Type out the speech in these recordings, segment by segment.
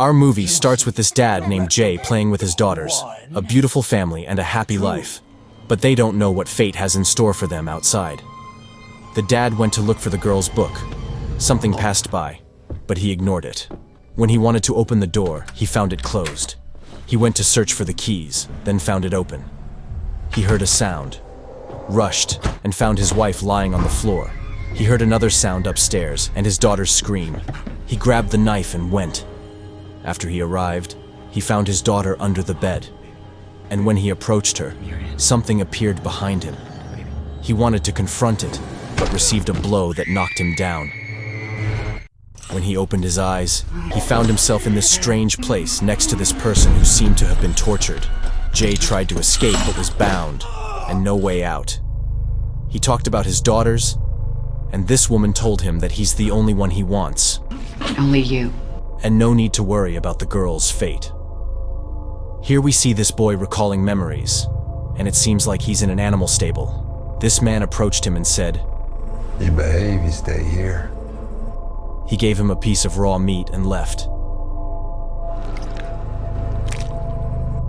Our movie starts with this dad named Jay playing with his daughters, a beautiful family and a happy life. But they don't know what fate has in store for them outside. The dad went to look for the girl's book. Something passed by, but he ignored it. When he wanted to open the door, he found it closed. He went to search for the keys, then found it open. He heard a sound, rushed, and found his wife lying on the floor. He heard another sound upstairs and his daughter's scream. He grabbed the knife and went. After he arrived, he found his daughter under the bed. And when he approached her, something appeared behind him. He wanted to confront it, but received a blow that knocked him down. When he opened his eyes, he found himself in this strange place next to this person who seemed to have been tortured. Jay tried to escape but was bound, and no way out. He talked about his daughters, and this woman told him that he's the only one he wants. Only you. And no need to worry about the girl's fate. Here we see this boy recalling memories, and it seems like he's in an animal stable. This man approached him and said, "You behave, you stay here." He gave him a piece of raw meat and left.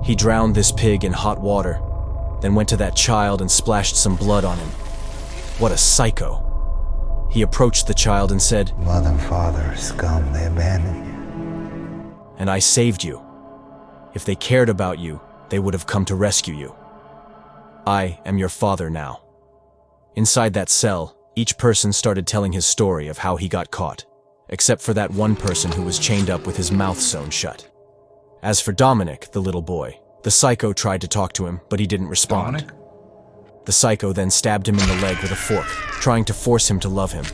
He drowned this pig in hot water, then went to that child and splashed some blood on him. What a psycho. He approached the child and said, "Mother and father are scum, they abandoned you." "And I saved you. If they cared about you, they would have come to rescue you. I am your father now." Inside that cell, each person started telling his story of how he got caught, except for that one person who was chained up with his mouth sewn shut. As for Dominic, the little boy, the psycho tried to talk to him, but he didn't respond. Dominic? The psycho then stabbed him in the leg with a fork, trying to force him to love him.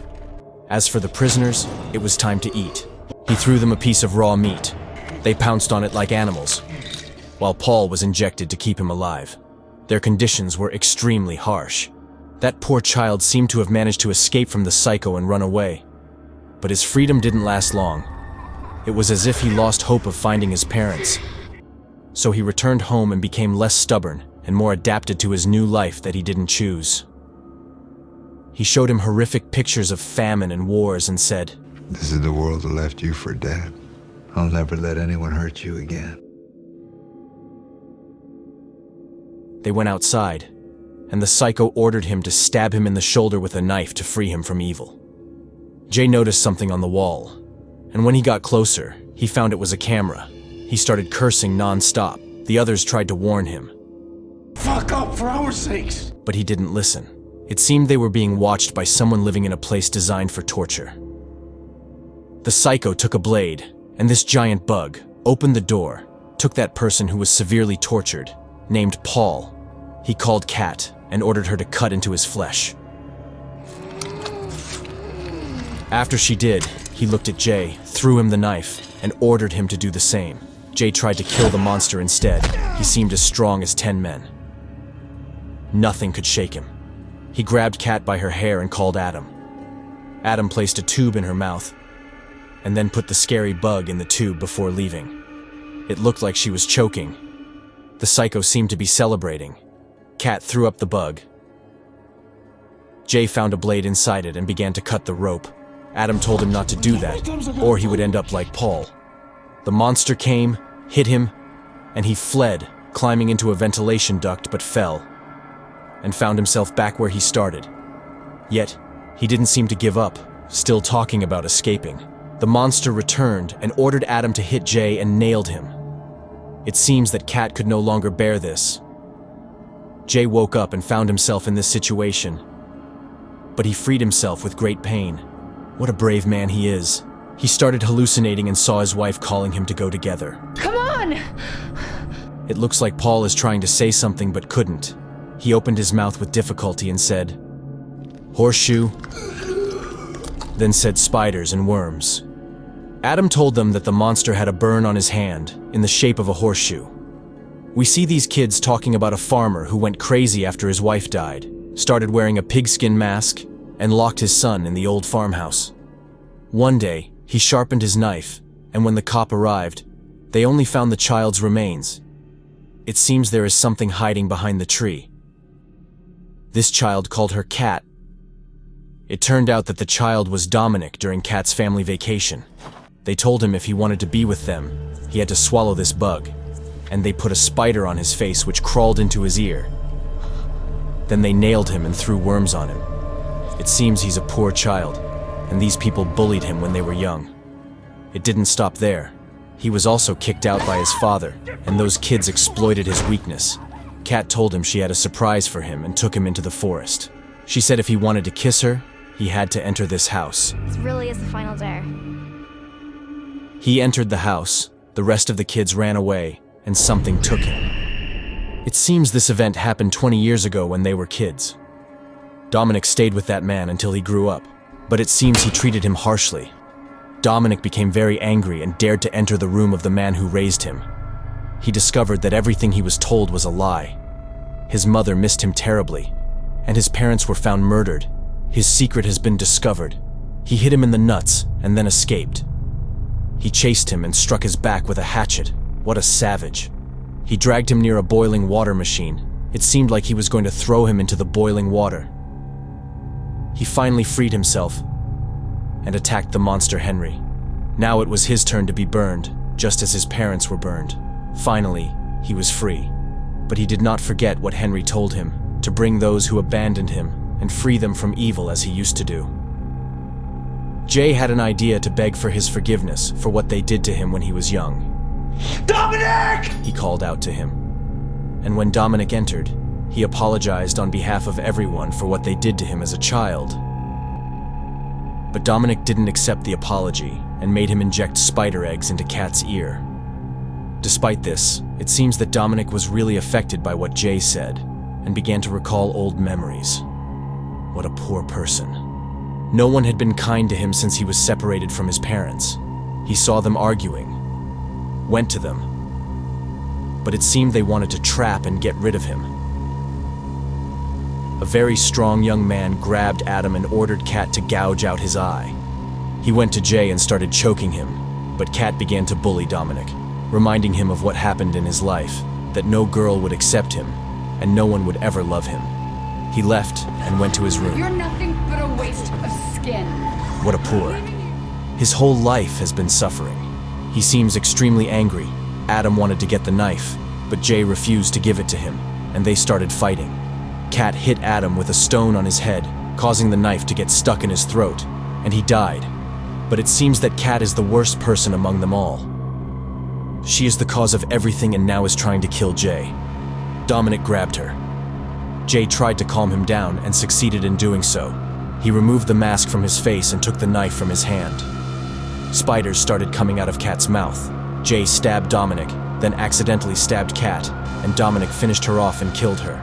As for the prisoners, it was time to eat. He threw them a piece of raw meat. They pounced on it like animals, while Paul was injected to keep him alive. Their conditions were extremely harsh. That poor child seemed to have managed to escape from the psycho and run away. But his freedom didn't last long. It was as if he lost hope of finding his parents. So he returned home and became less stubborn and more adapted to his new life that he didn't choose. He showed him horrific pictures of famine and wars and said, "This is the world that left you for dead. I'll never let anyone hurt you again." They went outside, and the psycho ordered him to stab him in the shoulder with a knife to free him from evil. Jay noticed something on the wall, and when he got closer, he found it was a camera. He started cursing non-stop. The others tried to warn him. "Fuck up for our sakes!" But he didn't listen. It seemed they were being watched by someone living in a place designed for torture. The psycho took a blade, and this giant bug opened the door, took that person who was severely tortured, named Paul. He called Kat and ordered her to cut into his flesh. After she did, he looked at Jay, threw him the knife, and ordered him to do the same. Jay tried to kill the monster instead. He seemed as strong as 10 men. Nothing could shake him. He grabbed Kat by her hair and called Adam. Adam placed a tube in her mouth, and then put the scary bug in the tube before leaving. It looked like she was choking. The psycho seemed to be celebrating. Kat threw up the bug. Jay found a blade inside it and began to cut the rope. Adam told him not to do that, or he would end up like Paul. The monster came, hit him, and he fled, climbing into a ventilation duct but fell, and found himself back where he started. Yet, he didn't seem to give up, still talking about escaping. The monster returned and ordered Adam to hit Jay and nailed him. It seems that Kat could no longer bear this. Jay woke up and found himself in this situation, but he freed himself with great pain. What a brave man he is. He started hallucinating and saw his wife calling him to go together. Come on! It looks like Paul is trying to say something but couldn't. He opened his mouth with difficulty and said, "Horseshoe," then said spiders and worms. Adam told them that the monster had a burn on his hand in the shape of a horseshoe. We see these kids talking about a farmer who went crazy after his wife died, started wearing a pigskin mask, and locked his son in the old farmhouse. One day, he sharpened his knife, and when the cop arrived, They only found the child's remains. It seems there is something hiding behind the tree. This child called her Cat. It turned out that the child was Dominic during Cat's family vacation. They told him if he wanted to be with them, he had to swallow this bug, and they put a spider on his face which crawled into his ear. Then they nailed him and threw worms on him. It seems he's a poor child, and these people bullied him when they were young. It didn't stop there. He was also kicked out by his father, and those kids exploited his weakness. Cat told him she had a surprise for him and took him into the forest. She said if he wanted to kiss her, he had to enter this house. This really is the final dare. He entered the house, the rest of the kids ran away, and something took him. It seems this event happened 20 years ago when they were kids. Dominic stayed with that man until he grew up, but it seems he treated him harshly. Dominic became very angry and dared to enter the room of the man who raised him. He discovered that everything he was told was a lie. His mother missed him terribly, and his parents were found murdered. His secret has been discovered. He hit him in the nuts and then escaped. He chased him and struck his back with a hatchet. What a savage. He dragged him near a boiling water machine. It seemed like he was going to throw him into the boiling water. He finally freed himself and attacked the monster Henry. Now it was his turn to be burned, just as his parents were burned. Finally, he was free. But he did not forget what Henry told him, to bring those who abandoned him and free them from evil as he used to do. Jay had an idea to beg for his forgiveness for what they did to him when he was young. Dominic! He called out to him. And when Dominic entered, he apologized on behalf of everyone for what they did to him as a child. But Dominic didn't accept the apology and made him inject spider eggs into Cat's ear. Despite this, it seems that Dominic was really affected by what Jay said and began to recall old memories. What a poor person. No one had been kind to him since he was separated from his parents. He saw them arguing, went to them, but it seemed they wanted to trap and get rid of him. A very strong young man grabbed Adam and ordered Cat to gouge out his eye. He went to Jay and started choking him, but Cat began to bully Dominic, reminding him of what happened in his life, that no girl would accept him, and no one would ever love him. He left and went to his room. You're nothing but a waste of skin. What a poor. His whole life has been suffering. He seems extremely angry. Adam wanted to get the knife, but Jay refused to give it to him, and they started fighting. Cat hit Adam with a stone on his head, causing the knife to get stuck in his throat, and he died. But it seems that Cat is the worst person among them all. She is the cause of everything and now is trying to kill Jay. Dominic grabbed her. Jay tried to calm him down and succeeded in doing so. He removed the mask from his face and took the knife from his hand. Spiders started coming out of Cat's mouth. Jay stabbed Dominic, then accidentally stabbed Cat, and Dominic finished her off and killed her.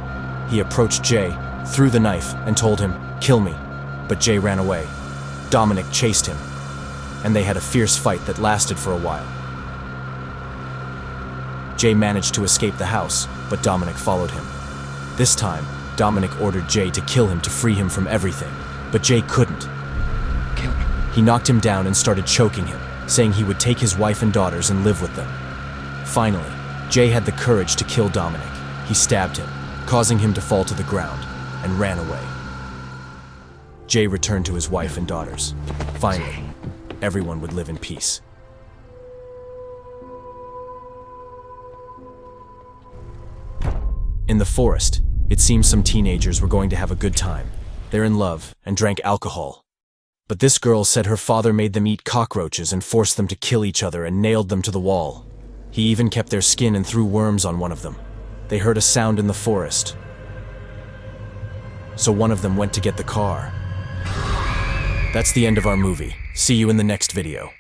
He approached Jay, threw the knife, and told him, "Kill me," but Jay ran away. Dominic chased him, and they had a fierce fight that lasted for a while. Jay managed to escape the house, but Dominic followed him. This time, Dominic ordered Jay to kill him to free him from everything, but Jay couldn't. Kill me. He knocked him down and started choking him, saying he would take his wife and daughters and live with them. Finally, Jay had the courage to kill Dominic. He stabbed him, causing him to fall to the ground, and ran away. Jay returned to his wife and daughters. Finally, everyone would live in peace. In the forest, it seems some teenagers were going to have a good time. They're in love and drank alcohol. But this girl said her father made them eat cockroaches and forced them to kill each other and nailed them to the wall. He even kept their skin and threw worms on one of them. They heard a sound in the forest, so one of them went to get the car. That's the end of our movie. See you in the next video.